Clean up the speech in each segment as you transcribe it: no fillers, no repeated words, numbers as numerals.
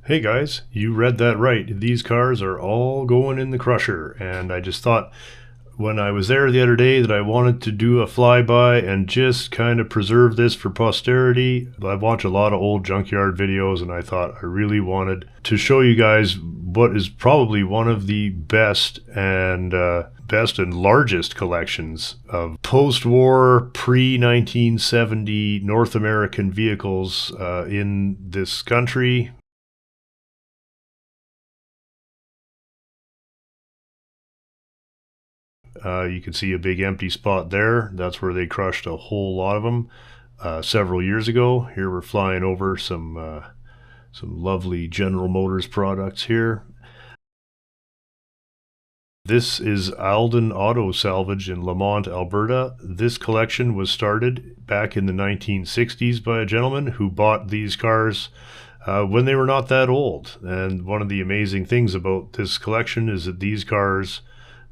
Hey guys, you read that right. These cars are all going in the crusher, and I just thought when I was there the other day that I wanted to do a flyby and just kind of preserve this for posterity. I watch a lot of old junkyard videos, and I thought I really wanted to show you guys what is probably one of the best and largest collections of post-war, pre-1970 North American vehicles in this country. You can see a big empty spot there. That's where they crushed a whole lot of them several years ago. Here we're flying over some lovely General Motors products here. This is Alden Auto Salvage in Lamont, Alberta. This collection was started back in the 1960s by a gentleman who bought these cars when they were not that old. And one of the amazing things about this collection is that these cars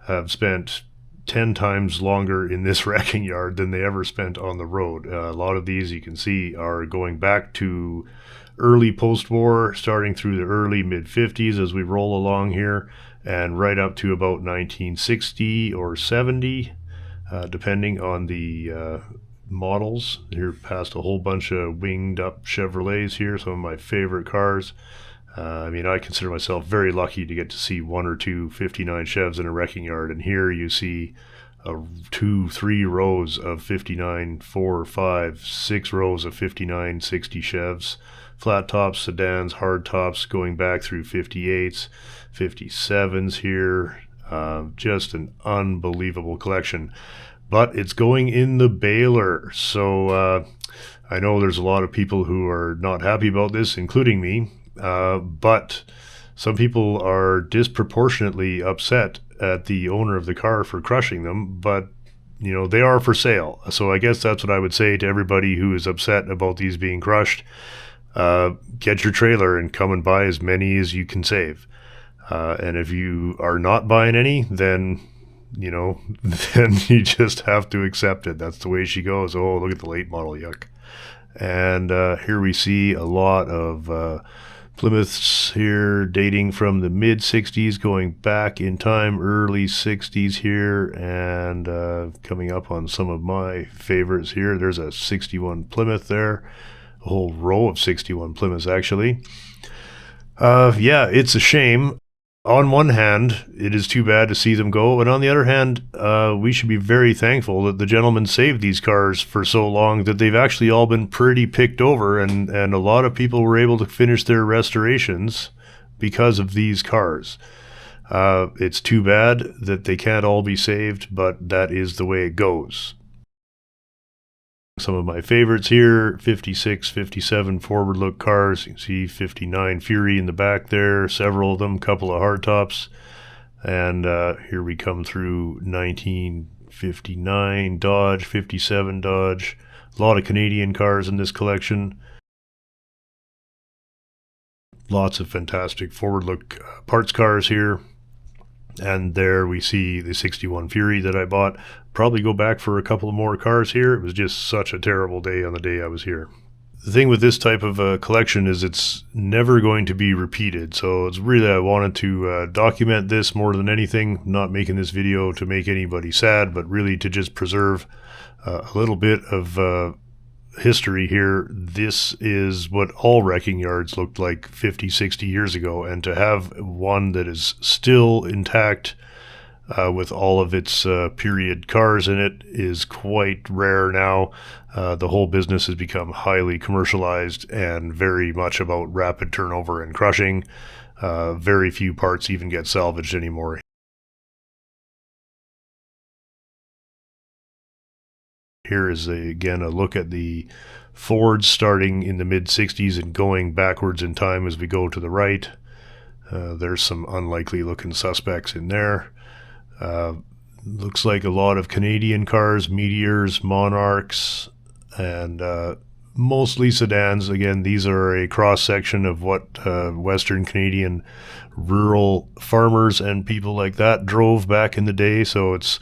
have spent 10 times longer in this wrecking yard than they ever spent on the road. A lot of these you can see are going back to early post-war, starting through the early mid-50s as we roll along here, and right up to about 1960 or 70, depending on the models. Here past a whole bunch of winged up Chevrolets here, some of my favorite cars. I mean, I consider myself very lucky to get to see one or two 59 Chevs in a wrecking yard, and here you see 2-3 rows of 59, 4, 5, 6 rows of 59, 60 Chevs, flat tops, sedans, hard tops, going back through 58s, 57s here. Just an unbelievable collection. But it's going in the baler, so I know there's a lot of people who are not happy about this, including me. But some people are disproportionately upset at the owner of the car for crushing them, but you know, they are for sale. So I guess that's what I would say to everybody who is upset about these being crushed. Get your trailer and come and buy as many as you can save. And if you are not buying any, then you know, then you just have to accept it. That's the way she goes. Oh, look at the late model, yuck. And here we see a lot of Plymouths here dating from the mid 60s, going back in time, early 60s here, and coming up on some of my favorites here. There's a 61 Plymouth there, a whole row of 61 Plymouths actually. Yeah, it's a shame. On one hand, it is too bad to see them go, and on the other hand, we should be very thankful that the gentleman saved these cars for so long that they've actually all been pretty picked over, and a lot of people were able to finish their restorations because of these cars. It's too bad that they can't all be saved, but that is the way it goes. Some of my favorites here, 56, 57 forward look cars. You can see 59 Fury in the back there, several of them, couple of hardtops. And here we come through 1959 Dodge, 57 Dodge. A lot of Canadian cars in this collection. Lots of fantastic forward look parts cars here. And there we see the 61 Fury that I bought. Probably go back for a couple of more cars here. It was just such a terrible day on the day I was here. The thing with this type of collection is it's never going to be repeated. So it's really, I wanted to document this more than anything. Not making this video to make anybody sad, but really to just preserve a little bit of history here. This is what all wrecking yards looked like 50, 60 years ago, and to have one that is still intact with all of its period cars in it is quite rare now. The whole business has become highly commercialized and very much about rapid turnover and crushing. Very few parts even get salvaged anymore. Here is again a look at the Fords starting in the mid 60s and going backwards in time as we go to the right. There's some unlikely looking suspects in there. Looks like a lot of Canadian cars, Meteors, Monarchs, and mostly sedans. Again, these are a cross section of what Western Canadian rural farmers and people like that drove back in the day. So it's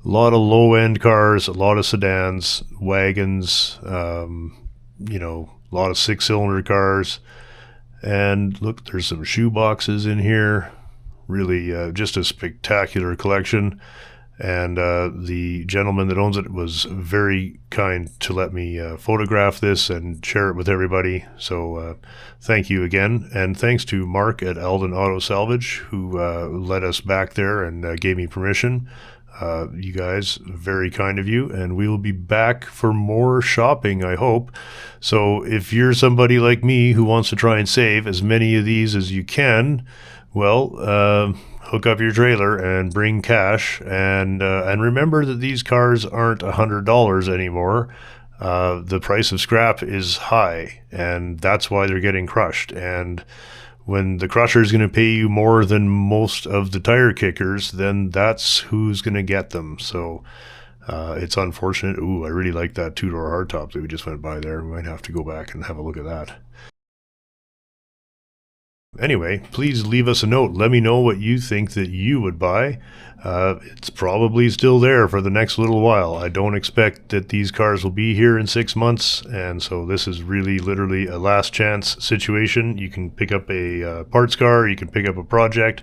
a lot of low-end cars, a lot of sedans, wagons, you know, a lot of six-cylinder cars, And look, there's some shoe boxes in here. Really just a spectacular collection. And the gentleman that owns it was very kind to let me photograph this and share it with everybody. So thank you again. And thanks to Mark at Alden Auto Salvage, who let us back there and gave me permission. You guys, very kind of you. And we will be back for more shopping, I hope. So if you're somebody like me who wants to try and save as many of these as you can, well, hook up your trailer and bring cash, and remember that these cars aren't $100 anymore. The price of scrap is high, and that's why they're getting crushed. And when the crusher is going to pay you more than most of the tire kickers, then that's who's going to get them. So it's unfortunate. Ooh, I really like that two-door hardtop that we just went by there. We might have to go back and have a look at that. Anyway, please leave us a note. Let me know what you think that you would buy. It's probably still there for the next little while. I don't expect that these cars will be here in 6 months, and so this is really literally a last chance situation. You can pick up a parts car, you can pick up a project.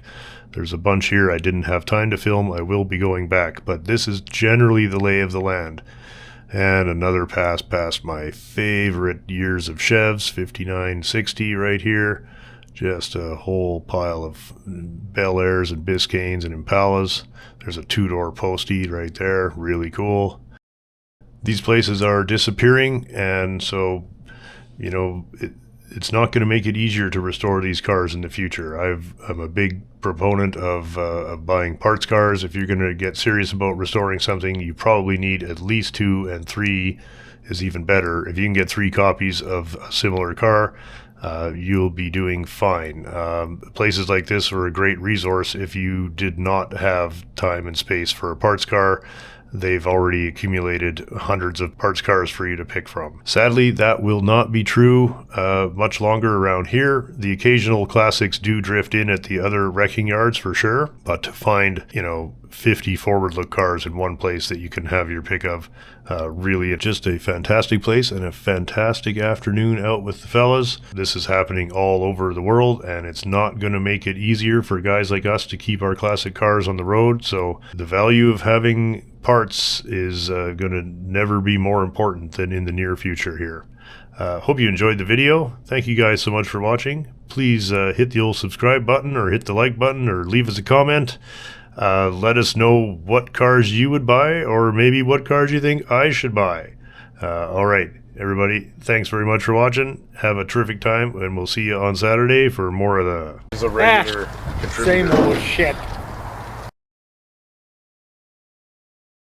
There's a bunch here I didn't have time to film. I will be going back, but this is generally the lay of the land. And another pass past my favorite years of Chevs, 59, 60 right here. Just a whole pile of Bel Airs and Biscaynes and Impalas. There's a two-door postie right there, really cool. These places are disappearing, and so, you know, it's not going to make it easier to restore these cars in the future. I'm a big proponent of buying parts cars. If you're going to get serious about restoring something, you probably need at least 2, and 3 is even better. If you can get 3 copies of a similar car, you'll be doing fine. Places like this are a great resource if you did not have time and space for a parts car. They've already accumulated hundreds of parts cars for you to pick from. Sadly, that will not be true much longer around here. The occasional classics do drift in at the other wrecking yards for sure, but to find, 50 forward look cars in one place that you can have your pick of, really just a fantastic place and a fantastic afternoon out with the fellas. This is happening all over the world, and it's not going to make it easier for guys like us to keep our classic cars on the road. So the value of having parts is going to never be more important than in the near future here. Hope you enjoyed the video. Thank you guys so much for watching. Please hit the old subscribe button or hit the like button or leave us a comment. Let us know what cars you would buy, or maybe what cars you think I should buy. All right, everybody, thanks very much for watching. Have a terrific time, and we'll see you on Saturday for more of the... This is a regular contributor. Same old shit.